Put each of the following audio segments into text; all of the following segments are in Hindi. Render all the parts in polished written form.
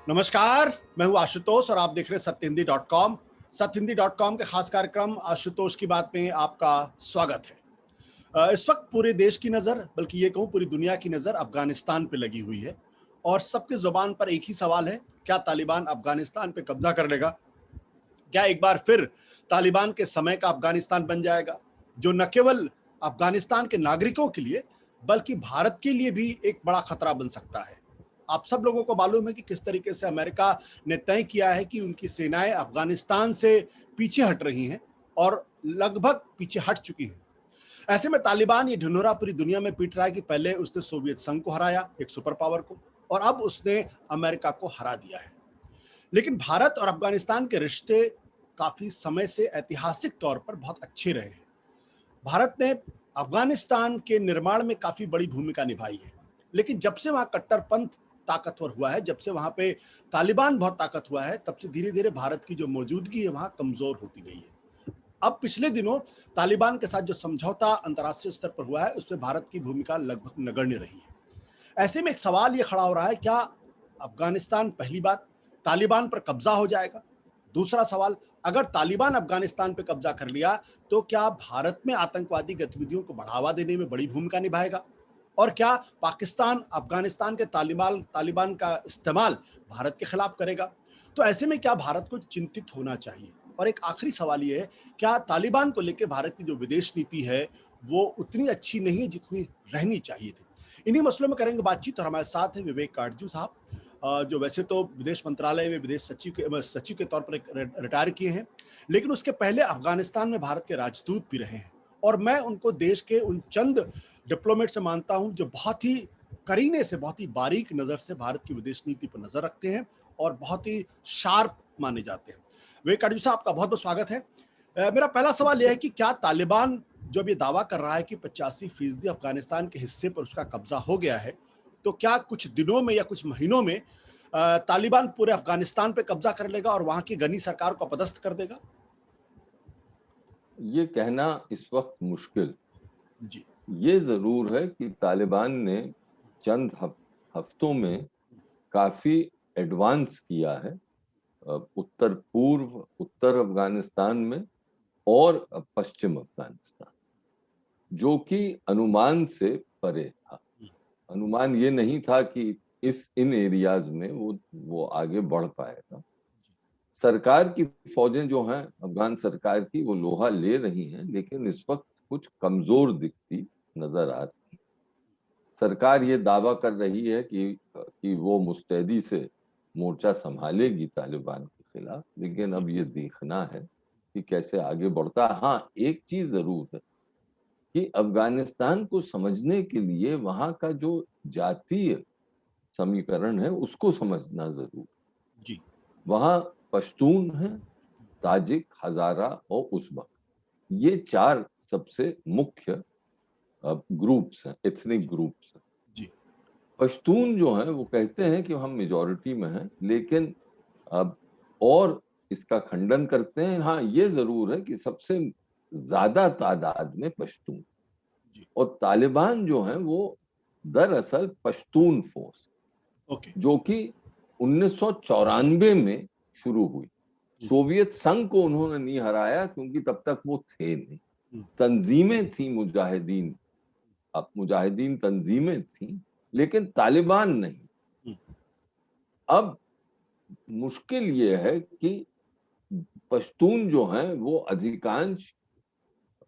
नमस्कार, मैं हूं आशुतोष और आप देख रहे हैं सत्यहिंदी.com। सत्यहिंदी.com के खास कार्यक्रम आशुतोष की बात में आपका स्वागत है। इस वक्त पूरे देश की नजर, बल्कि ये कहूं पूरी दुनिया की नजर अफगानिस्तान पे लगी हुई है और सबके जुबान पर एक ही सवाल है, क्या तालिबान अफगानिस्तान पे कब्जा कर लेगा? क्या एक बार फिर तालिबान के समय का अफगानिस्तान बन जाएगा, जो न केवल अफगानिस्तान के नागरिकों के लिए बल्कि भारत के लिए भी एक बड़ा खतरा बन सकता है? आप सब लोगों को मालूम है कि किस तरीके से अमेरिका ने तय किया है कि उनकी सेनाएं अफगानिस्तान से पीछे हट रही हैं और लगभग पीछे हट चुकी हैं। ऐसे में तालिबान ये ढिंढोरा पूरी दुनिया में पीट रहा है कि पहले उसने सोवियत संघ को हराया, एक सुपर पावर को, और अब उसने अमेरिका को हरा दिया है। लेकिन भारत और अफगानिस्तान के रिश्ते काफी समय से ऐतिहासिक तौर पर बहुत अच्छे रहे हैं। भारत ने अफगानिस्तान के निर्माण में काफी बड़ी भूमिका निभाई है, लेकिन जब से वहां कट्टरपंथ ताकतवर हुआ है, जब से वहां पे तालिबान बहुत ताकत हुआ है, तब से धीरे धीरे भारत की जो मौजूदगी है वहां कमजोर होती गई है। अब पिछले दिनों तालिबान के साथ जो समझौता अंतर्राष्ट्रीय स्तर पर हुआ है, उसमें भारत की भूमिका लगभग नगण्य रही है। ऐसे में एक सवाल ये खड़ा हो रहा है, क्या अफगानिस्तान, पहली बात, तालिबान पर कब्जा हो जाएगा? दूसरा सवाल, अगर तालिबान अफगानिस्तान पर कब्जा कर लिया तो क्या भारत में आतंकवादी गतिविधियों को बढ़ावा देने में बड़ी भूमिका निभाएगा? और क्या पाकिस्तान अफगानिस्तान के तालिबान का इस्तेमाल भारत के खिलाफ करेगा? तो ऐसे में क्या भारत को चिंतित होना चाहिए? और एक आखिरी सवाल ये है, क्या तालिबान को लेकर भारत की जो विदेश नीति है वो उतनी अच्छी नहीं है जितनी रहनी चाहिए थी? इन्हीं मसलों में करेंगे बातचीत और हमारे साथ हैं विवेक काटजू साहब, जो वैसे तो विदेश मंत्रालय में विदेश सचिव के तौर पर रिटायर किए हैं, लेकिन उसके पहले अफगानिस्तान में भारत के राजदूत भी रहे हैं। और मैं उनको देश के उन चंद डिप्लोमेट से मानता हूं जो बहुत ही करीने से, बहुत ही बारीक नजर से भारत की विदेश नीति पर नजर रखते हैं और बहुत ही शार्प माने जाते हैं। विवेक काटजू साहब, आपका बहुत बहुत स्वागत है। मेरा पहला सवाल यह है कि क्या तालिबान जो अब ये दावा कर रहा है कि 85% अफगानिस्तान के हिस्से पर उसका कब्जा हो गया है, तो क्या कुछ दिनों में या कुछ महीनों में तालिबान पूरे अफगानिस्तान पे कब्जा कर लेगा और वहां की गनी सरकार को अपदस्थ कर देगा? ये कहना इस वक्त मुश्किल। जी। ये जरूर है कि तालिबान ने चंद हफ्तों में काफी एडवांस किया है उत्तर पूर्व, उत्तर अफगानिस्तान में और पश्चिम अफगानिस्तान, जो कि अनुमान से परे था। अनुमान ये नहीं था कि इन एरियाज में वो आगे बढ़ पाएगा। सरकार की फौजें जो हैं, अफगान सरकार की, वो लोहा ले रही हैं, लेकिन इस वक्त कुछ कमजोर दिखती नजर आ रही। सरकार ये दावा कर रही है कि वो मुस्तैदी से मोर्चा संभालेगी तालिबान के खिलाफ, लेकिन अब ये देखना है कि कैसे आगे बढ़ता। हाँ, एक चीज जरूर है कि अफगानिस्तान को समझने के लिए वहां का जो जातीय समीकरण है उसको समझना जरूर। जी। वहां पश्तून है, ताजिक, हजारा और उज़्बक, ये 4 सबसे मुख्य ग्रुप्स हैं, एथनिक ग्रुप्स हैं। जी। पश्तून जो हैं वो कहते हैं कि हम मेजॉरिटी में हैं, लेकिन अब और इसका खंडन करते हैं। हाँ, ये जरूर है कि सबसे ज्यादा तादाद में पश्तून, और तालिबान जो है वो दरअसल पश्तून फोर्स, जो कि 1994 में शुरू हुई। सोवियत संघ को उन्होंने नहीं हराया क्योंकि तब तक वो थे नहीं। तंजीमें थी, मुजाहिदीन तंजीमें थी, लेकिन तालिबान नहीं। अब मुश्किल ये है कि पश्तून जो हैं वो अधिकांश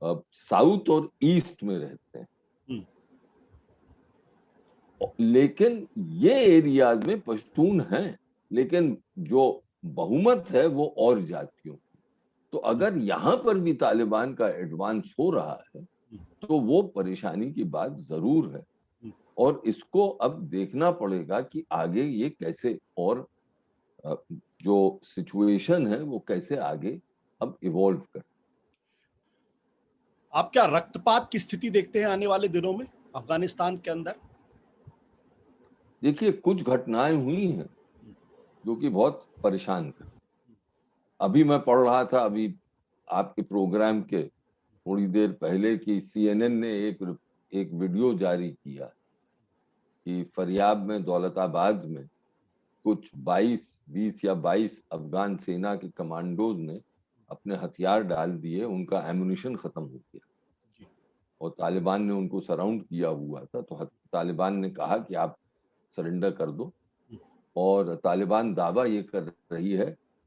साउथ और ईस्ट में रहते हैं, लेकिन ये एरियाज में पश्तून हैं, लेकिन जो बहुमत है वो और जातियों की। तो अगर यहाँ पर भी तालिबान का एडवांस हो रहा है तो वो परेशानी की बात जरूर है, और इसको अब देखना पड़ेगा कि आगे ये कैसे, और जो सिचुएशन है वो कैसे आगे अब इवॉल्व कर। आप क्या रक्तपात की स्थिति देखते हैं आने वाले दिनों में अफगानिस्तान के अंदर? देखिए, कुछ घटनाएं हुई हैं जो कि बहुत परेशान कर। अभी मैं पढ़ रहा था, अभी आपके प्रोग्राम के थोड़ी देर पहले, कि CNN ने एक वीडियो जारी किया कि फरियाब में, दौलताबाद में कुछ 20 या 22 अफगान सेना के कमांडोज ने अपने हथियार डाल दिए, उनका एमुनिशन खत्म हो गया और तालिबान ने उनको सराउंड किया हुआ था। तो तालिबान ने कहा कि आप सरेंडर कर दो, और तालिबान दावा ये कर रही है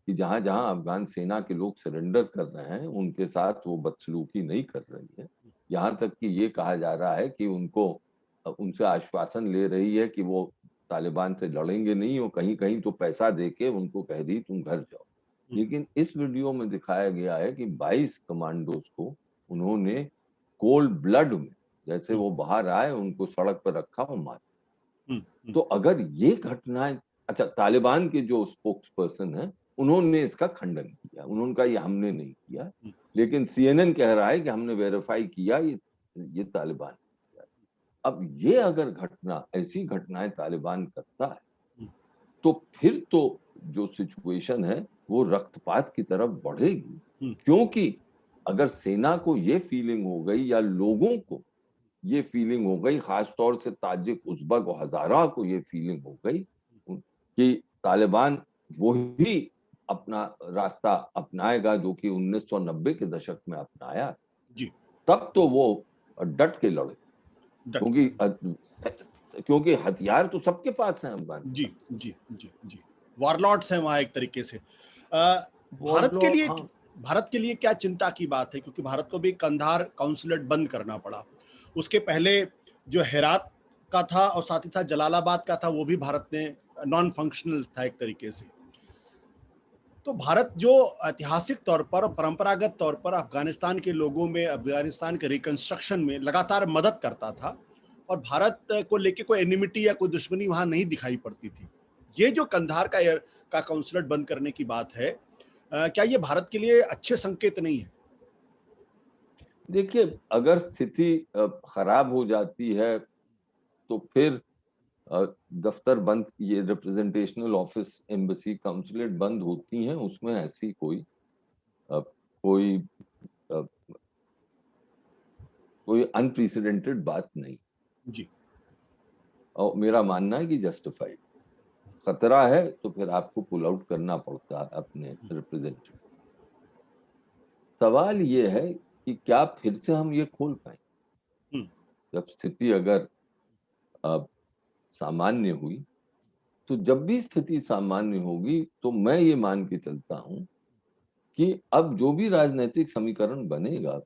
कि जहां जहां अफगान सेना के लोग सरेंडर कर रहे हैं उनके साथ वो बदसलूकी नहीं कर रही है। यहाँ तक कि ये कहा जा रहा है कि उनसे आश्वासन ले रही है कि वो तालिबान से लड़ेंगे नहीं, और कहीं कहीं तो पैसा देके उनको कह दी तुम घर जाओ। लेकिन इस वीडियो में दिखाया गया है कि 22 कमांडोज को उन्होंने कोल्ड ब्लड में, जैसे वो बाहर आए उनको सड़क पर रखा और मारा। तो अगर ये घटनाएं, अच्छा, तालिबान के जो स्पोक्स पर्सन है उन्होंने इसका खंडन किया, उन्होंने कहा ये हमने नहीं किया, लेकिन CNN कह रहा है कि हमने वेरीफाई किया, ये तालिबान किया। अब ये अगर ऐसी घटनाएं तालिबान करता है तो फिर तो जो सिचुएशन है वो रक्तपात की तरफ बढ़ेगी, क्योंकि अगर सेना को ये फीलिंग हो गई या लोगों को ये फीलिंग हो गई, खासतौर से ताजिक, उज़्बक और हजारा को ये फीलिंग हो गई कि तालिबान वही अपना रास्ता अपनाएगा जो कि 1990 के दशक में अपनाया जी, तब तो वो डट के लड़े, क्योंकि हथियार तो सबके पास है अफगान। जी जी जी जी, वॉरलॉर्ड्स हैं वहां एक तरीके से। भारत के लिए क्या चिंता की बात है, क्योंकि भारत को भी कंधार काउंसुलेट बंद करना पड़ा। उसके पहले जो हेरात का था और साथ ही साथ जलालाबाद का था वो भी भारत ने नॉन फंक्शनल था एक तरीके से। तो भारत जो ऐतिहासिक तौर पर और परंपरागत तौर पर अफगानिस्तान के लोगों में, अफगानिस्तान के रिकंस्ट्रक्शन में लगातार मदद करता था और भारत को लेके कोई एनिमिटी या कोई दुश्मनी वहां नहीं दिखाई पड़ती थी। ये जो कंधार का काउंसुलेट बंद करने की बात है, क्या ये भारत के लिए अच्छे संकेत नहीं है? देखिए, अगर स्थिति खराब हो जाती है तो फिर दफ्तर बंद, ये रिप्रेजेंटेशनल ऑफिस, एम्बेसी, काउंसुलेट बंद होती हैं, उसमें ऐसी कोई अनप्रेसिडेंटेड बात नहीं जी। और मेरा मानना है कि जस्टिफाइड। खतरा है तो फिर आपको पुल आउट करना पड़ता है अपने रिप्रेजेंटेटिव। सवाल ये है कि क्या फिर से हम ये खोल पाएंगे जब स्थिति अगर सामान्य हुई। तो जब भी स्थिति सामान्य होगी तो मैं ये मान के चलता हूं कि अब जो भी राजनीतिक समीकरण बनेगा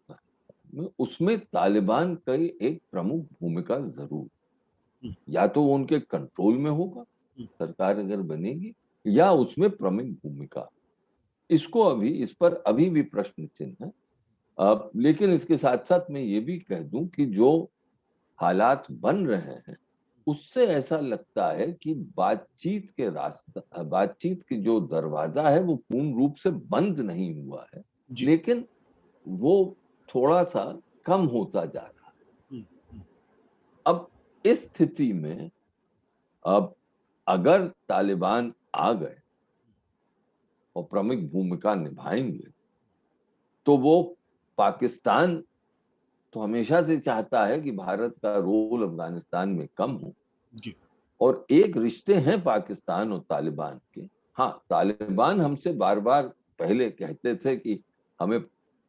उसमें तालिबान की एक प्रमुख भूमिका जरूर, या तो वो उनके कंट्रोल में होगा सरकार अगर बनेगी, या उसमें प्रमुख भूमिका। इस पर अभी भी प्रश्न चिन्ह है। लेकिन इसके साथ साथ मैं ये भी कह दूं कि जो हालात बन रहे हैं उससे ऐसा लगता है कि बातचीत की जो दरवाजा है वो पूर्ण रूप से बंद नहीं हुआ है, लेकिन वो थोड़ा सा कम होता जा रहा है। अब इस स्थिति में अब अगर तालिबान आ गए और प्रमुख भूमिका निभाएंगे तो वो पाकिस्तान तो हमेशा से चाहता है कि भारत का रोल अफगानिस्तान में कम हो जी। और एक रिश्ते हैं पाकिस्तान और तालिबान के। हाँ, तालिबान हमसे बार बार पहले कहते थे कि हमें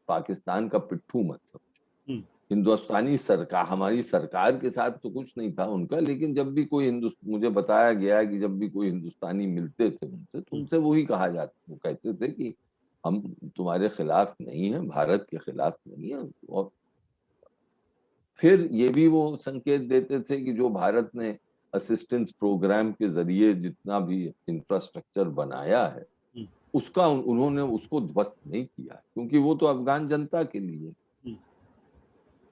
पाकिस्तान का पिट्ठू मत समझो। हिंदुस्तानी सरकार, हमारी सरकार के साथ तो कुछ नहीं था उनका, लेकिन जब भी कोई मुझे बताया गया है कि जब भी कोई हिंदुस्तानी मिलते थे उनसे तो उनसे वही कहा जाता, वो कहते थे कि हम तुम्हारे खिलाफ नहीं है, भारत के खिलाफ नहीं है। और फिर ये भी वो संकेत देते थे कि जो भारत ने असिस्टेंस प्रोग्राम के जरिए जितना भी इंफ्रास्ट्रक्चर बनाया है उसका उन्होंने उसको ध्वस्त नहीं किया, क्योंकि वो तो अफगान जनता के लिए।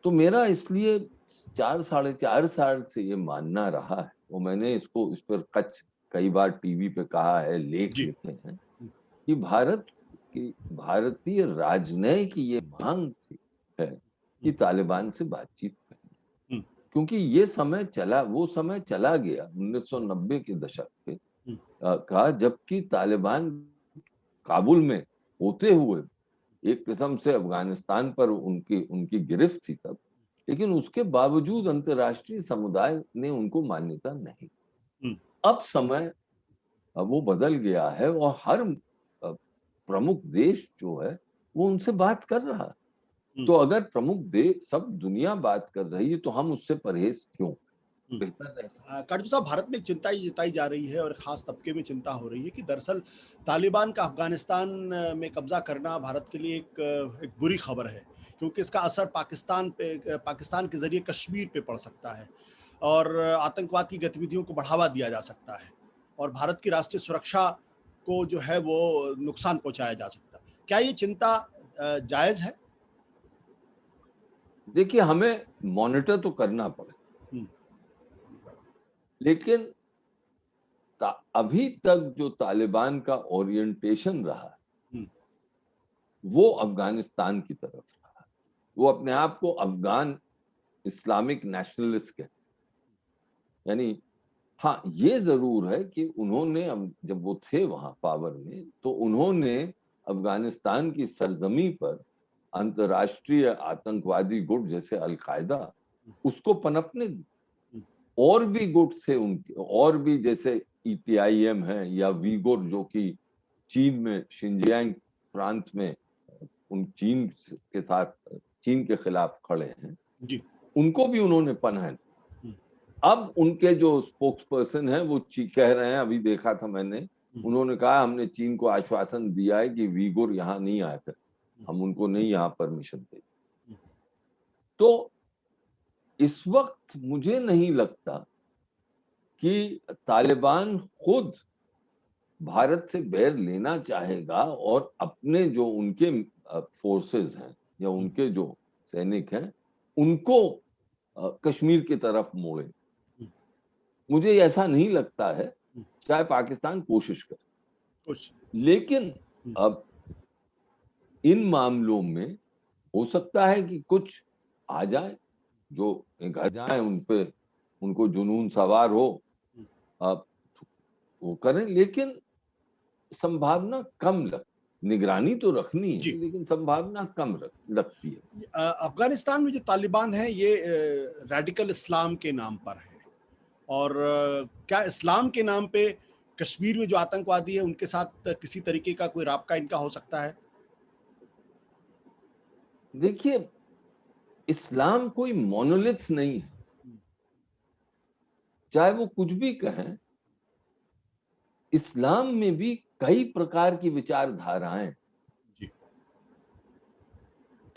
तो मेरा इसलिए 4-4.5 साल से ये मानना रहा है, और मैंने इस पर कई बार टीवी पे कहा है, लेख लिखे हैं कि भारतीय राजनय की ये मांग थी है कि तालिबान से बातचीत करें, क्योंकि वो समय चला गया 1990 के दशक पे का, जबकि तालिबान काबुल में होते हुए एक किस्म से अफगानिस्तान पर उनकी गिरफ्त थी तब, लेकिन उसके बावजूद अंतर्राष्ट्रीय समुदाय ने उनको मान्यता नहीं। अब समय अब वो बदल गया है और हर प्रमुख देश जो है वो उनसे बात कर रहा है। तो अगर प्रमुख देश, सब दुनिया बात कर रही है, तो हम उससे परहेज क्यों? बेहतर है। काटू साहब, भारत में चिंता ये जताई जा रही है और खास तबके में चिंता हो रही है कि दरअसल तालिबान का अफगानिस्तान में कब्जा करना भारत के लिए एक बुरी खबर है, क्योंकि इसका असर पाकिस्तान के जरिए कश्मीर पे पड़ सकता है और आतंकवाद की गतिविधियों को बढ़ावा दिया जा सकता है और भारत की राष्ट्रीय सुरक्षा को जो है वो नुकसान पहुंचाया जा सकता है। क्या ये चिंता जायज है? देखिए, हमें मॉनिटर तो करना पड़े, हम्म, लेकिन अभी तक जो तालिबान का ओरिएंटेशन रहा हम्म, वो अफगानिस्तान की तरफ रहा। वो अपने आप को अफगान इस्लामिक नेशनलिस्ट कहते, यानी हाँ, ये जरूर है कि उन्होंने, जब वो थे वहां पावर में, तो उन्होंने अफगानिस्तान की सरजमी पर अंतर्राष्ट्रीय आतंकवादी गुट जैसे अलकायदा उसको पनपने दी। और भी गुट थे उनके, और भी, जैसे ईपीआईएम है या वीगोर, जो कि चीन में शिनजियांग प्रांत में उन चीन के साथ, चीन के खिलाफ खड़े हैं, जी। उनको भी उन्होंने पनाह दी। अब उनके जो स्पोक्स पर्सन है वो कह रहे हैं, अभी देखा था मैंने, उन्होंने कहा हमने चीन को आश्वासन दिया है कि वीगुर यहाँ नहीं आकर, हम उनको नहीं यहाँ परमिशन देंगे। तो इस वक्त मुझे नहीं लगता कि तालिबान खुद भारत से बैर लेना चाहेगा और अपने जो उनके फोर्सेस हैं या उनके जो सैनिक हैं उनको कश्मीर की तरफ मोड़े। मुझे ऐसा नहीं लगता है, चाहे पाकिस्तान कोशिश करे। लेकिन अब इन मामलों में हो सकता है कि कुछ आ जाए जो घर जाए, उन पे उनको जुनून सवार हो, अब वो करें, लेकिन संभावना कम निगरानी तो रखनी है, लेकिन संभावना कम लगती है। अफगानिस्तान में जो तालिबान है ये रेडिकल इस्लाम के नाम पर है और क्या इस्लाम के नाम पे कश्मीर में जो आतंकवादी है उनके साथ किसी तरीके का कोई राबता इनका हो सकता है? देखिए, इस्लाम कोई मोनोलिथ नहीं है, चाहे वो कुछ भी कहें। इस्लाम में भी कई प्रकार की विचारधाराएं,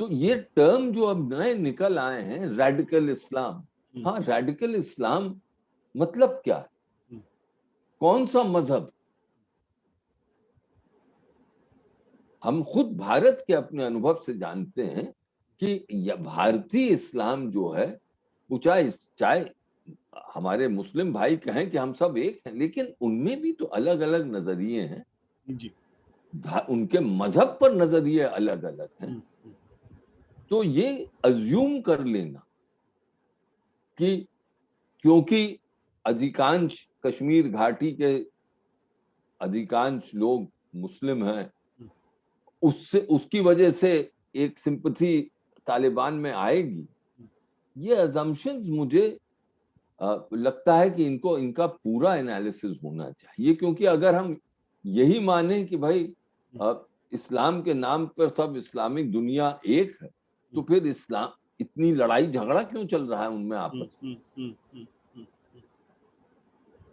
तो ये टर्म जो अब नए निकल आए हैं, रेडिकल इस्लाम, हाँ, रेडिकल इस्लाम मतलब क्या है? कौन सा मजहब? हम खुद भारत के अपने अनुभव से जानते हैं कि भारतीय इस्लाम जो है वो चाहे चाहे हमारे मुस्लिम भाई कहें कि हम सब एक हैं, लेकिन उनमें भी तो अलग अलग नजरिए हैं जी। उनके मजहब पर नजरिए अलग अलग हैं। तो ये अज्यूम कर लेना कि क्योंकि अधिकांश कश्मीर घाटी के अधिकांश लोग मुस्लिम हैं, उससे उसकी वजह से एक सिंपथी तालिबान में आएगी, ये अजम्पशंस मुझे लगता है कि इनका पूरा एनालिसिस होना चाहिए। क्योंकि अगर हम यही माने कि भाई इस्लाम के नाम पर सब इस्लामिक दुनिया एक है, तो फिर इस्लाम इतनी लड़ाई झगड़ा क्यों चल रहा है उनमें आपस में?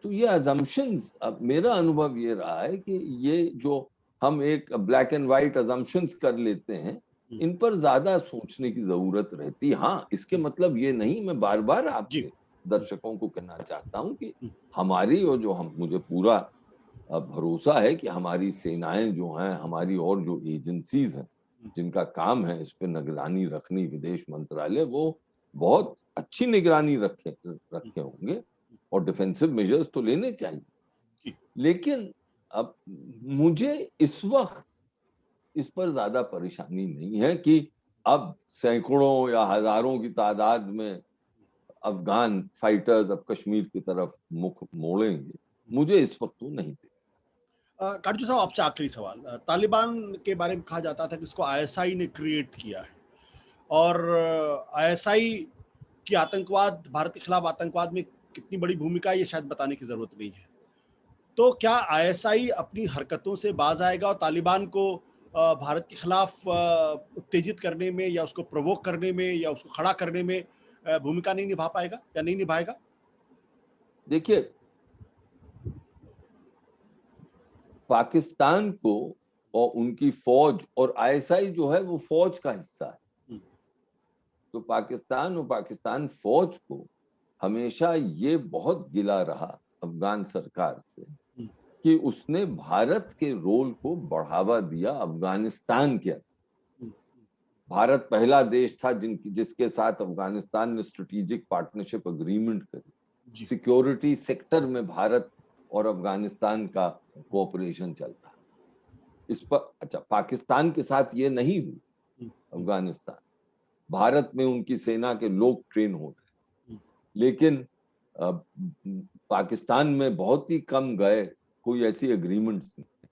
तो ये अजम्पशंस, अब मेरा अनुभव ये रहा है कि ये जो हम एक ब्लैक एंड व्हाइट अजम्पशंस कर लेते हैं, इन पर ज्यादा सोचने की जरूरत रहती है। हाँ, इसके मतलब ये नहीं, मैं बार बार आपके दर्शकों को कहना चाहता हूं कि हमारी, और जो हम, मुझे पूरा भरोसा है कि हमारी सेनाएं जो हैं, हमारी और जो एजेंसीज हैं जिनका काम है इस पे निगरानी रखनी, विदेश मंत्रालय, वो बहुत अच्छी निगरानी रखे होंगे और डिफेंसिव मेजर्स तो लेने चाहिए। लेकिन अब मुझे इस वक्त इस पर ज्यादा परेशानी नहीं है कि अब सैकड़ों या हजारों की तादाद में अफगान फाइटर्स अब कश्मीर की तरफ मुख मोड़ेंगे। मुझे इस वक्त तो नहीं थे। काटजू साहब, आपसे आखिरी सवाल। तालिबान के बारे में कहा जाता था कि इसको आईएसआई ने क्रिएट किया है और आईएसआई की भारत के खिलाफ आतंकवाद में कितनी बड़ी भूमिका है ये शायद बताने की जरूरत नहीं है। तो क्या आईएसआई अपनी हरकतों से बाज आएगा और तालिबान को भारत के खिलाफ उत्तेजित करने में या उसको प्रोवोक करने में या उसको खड़ा करने में भूमिका नहीं निभा पाएगा या नहीं निभाएगा? देखिए, पाकिस्तान को और उनकी फौज और आईएसआई जो है वो फौज का हिस्सा है। तो पाकिस्तान और पाकिस्तान फौज को हमेशा ये बहुत गिला रहा अफगान सरकार से कि उसने भारत के रोल को बढ़ावा दिया अफगानिस्तान के अंदर। भारत पहला देश था जिसके साथ अफगानिस्तान ने स्ट्रेटेजिक पार्टनरशिप एग्रीमेंट करी। सिक्योरिटी सेक्टर में भारत और अफगानिस्तान का कोऑपरेशन चलता। इस पर अच्छा, पाकिस्तान के साथ ये नहीं हुई। अफगानिस्तान, भारत में उनकी सेना के लोग ट्रेन हो रहे, लेकिन पाकिस्तान में बहुत ही कम गए, कोई ऐसी एग्रीमेंट्स नहीं।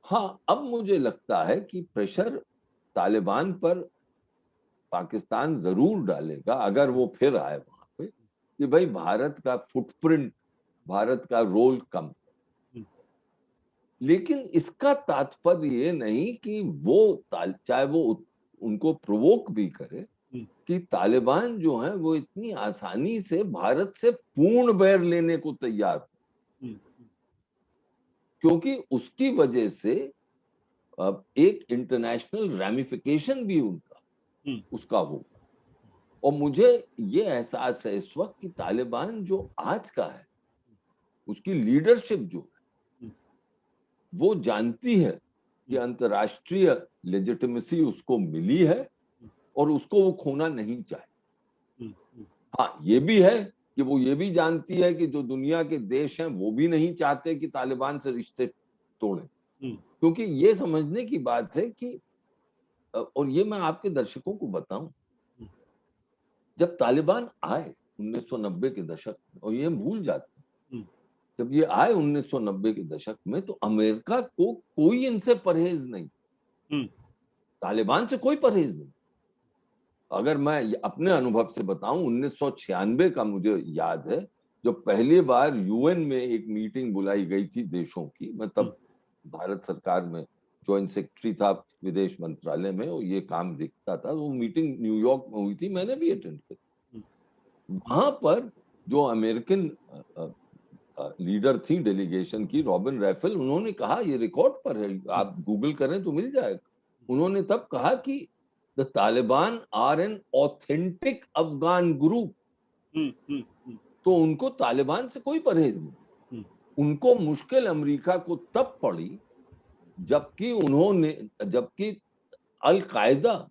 हाँ, अब मुझे लगता है कि प्रेशर तालिबान पर पाकिस्तान जरूर डालेगा अगर वो फिर आए वहां पे कि भाई भारत का फुटप्रिंट, भारत का रोल कम। लेकिन इसका तात्पर्य ये नहीं कि वो चाहे वो उनको प्रोवोक भी करे कि तालिबान जो है वो इतनी आसानी से भारत से पूर्ण बैर लेने को तैयार, क्योंकि उसकी वजह से एक इंटरनेशनल रैमिफिकेशन भी उसका होगा। और मुझे ये एहसास है इस वक्त कि तालिबान जो आज का है, उसकी लीडरशिप जो है वो जानती है कि अंतर्राष्ट्रीय लेजिटिमेसी उसको मिली है और उसको वो खोना नहीं चाहे। हाँ, ये भी है कि वो ये भी जानती है कि जो दुनिया के देश हैं वो भी नहीं चाहते कि तालिबान से रिश्ते तोड़ें, क्योंकि ये समझने की बात है कि, और ये मैं आपके दर्शकों को बताऊं, जब तालिबान आए 1990 के दशक में, और ये भूल जाते हैं, जब ये आए 1990 के दशक में तो अमेरिका को कोई इनसे परहेज नहीं, तालिबान से कोई परहेज नहीं। अगर मैं अपने अनुभव से बताऊं, 1996 का मुझे याद है, जब पहली बार यूएन में एक मीटिंग बुलाई गई थी देशों की, मैं तब भारत सरकार में जॉइंट सेक्रेटरी था विदेश मंत्रालय में, और ये काम देखता था। वो मीटिंग न्यूयॉर्क में हुई थी, मैंने भी अटेंड की। वहां पर जो अमेरिकन लीडर थी डेलीगेशन की, रॉबिन रैफल, उन्होंने कहा, ये रिकॉर्ड पर है, आप गूगल करें तो मिल जाएगा, उन्होंने तब कहा कि the Taliban are an authentic Afghan group. तो उनको तालिबान से कोई परहेज नहीं। उनको मुश्किल अमेरिका को तब पड़ी जबकि अल कायदा,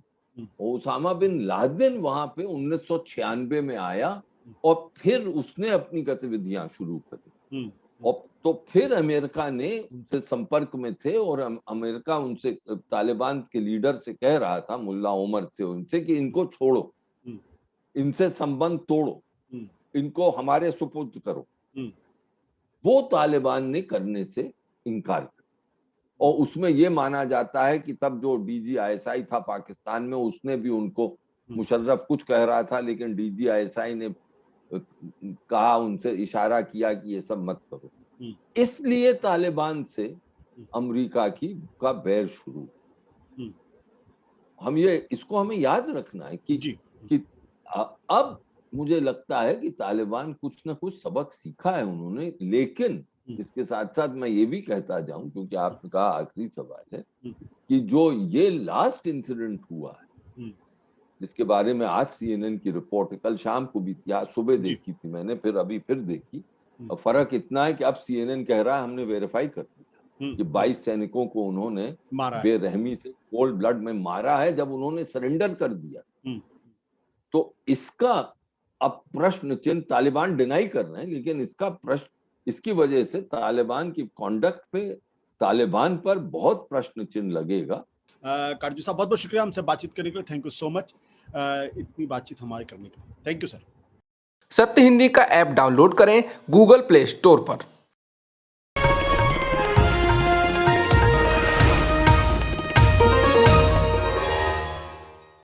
ओसामा बिन लादेन वहां पे 1996 में आया और फिर उसने अपनी गतिविधियां शुरू करी। और तो फिर अमेरिका ने उनसे संपर्क में थे, और अमेरिका उनसे, तालिबान के लीडर से कह रहा था, मुल्ला उमर से, उनसे कि इनको छोड़ो, इनसे संबंध तोड़ो, इनको हमारे सुपुर्द करो। वो तालिबान ने करने से इनकार किया, और उसमें यह माना जाता है कि तब जो डीजी आईएसआई था पाकिस्तान में, उसने भी उनको, मुशर्रफ कुछ कह रहा था लेकिन डीजी आईएसआई ने कहा, उनसे इशारा किया कि ये सब मत करो। इसलिए तालिबान से अमेरिका का बैर शुरू। इसको हमें याद रखना है कि अब मुझे लगता है कि तालिबान कुछ ना कुछ सबक सीखा है उन्होंने। लेकिन इसके साथ साथ मैं ये भी कहता जाऊं, क्योंकि आपने कहा आखिरी सवाल है, कि जो ये लास्ट इंसिडेंट हुआ है, जिसके बारे में आज सीएनएन की रिपोर्ट, कल शाम को भी या सुबह देखी थी मैंने, फिर देखी, और फर्क इतना है कि अब सीएनएन कह रहा है हमने वेरीफाई कर दिया कि 22 सैनिकों को उन्होंने बेरहमी से कोल्ड ब्लड में मारा है जब उन्होंने सरेंडर कर दिया। तो इसका अब प्रश्न चिन्ह, तालिबान डिनाई कर रहे हैं, लेकिन इसका प्रश्न, इसकी वजह से तालिबान की कॉन्डक्ट पे, तालिबान पर बहुत प्रश्न चिन्ह लगेगा। काटजू साहब, बहुत बहुत शुक्रिया हमसे बातचीत करने के लिए। थैंक यू सो मच, इतनी बातचीत हमारे करने के लिए। Thank you sir. सत्य हिंदी का ऐप डाउनलोड करें गूगल प्ले स्टोर पर।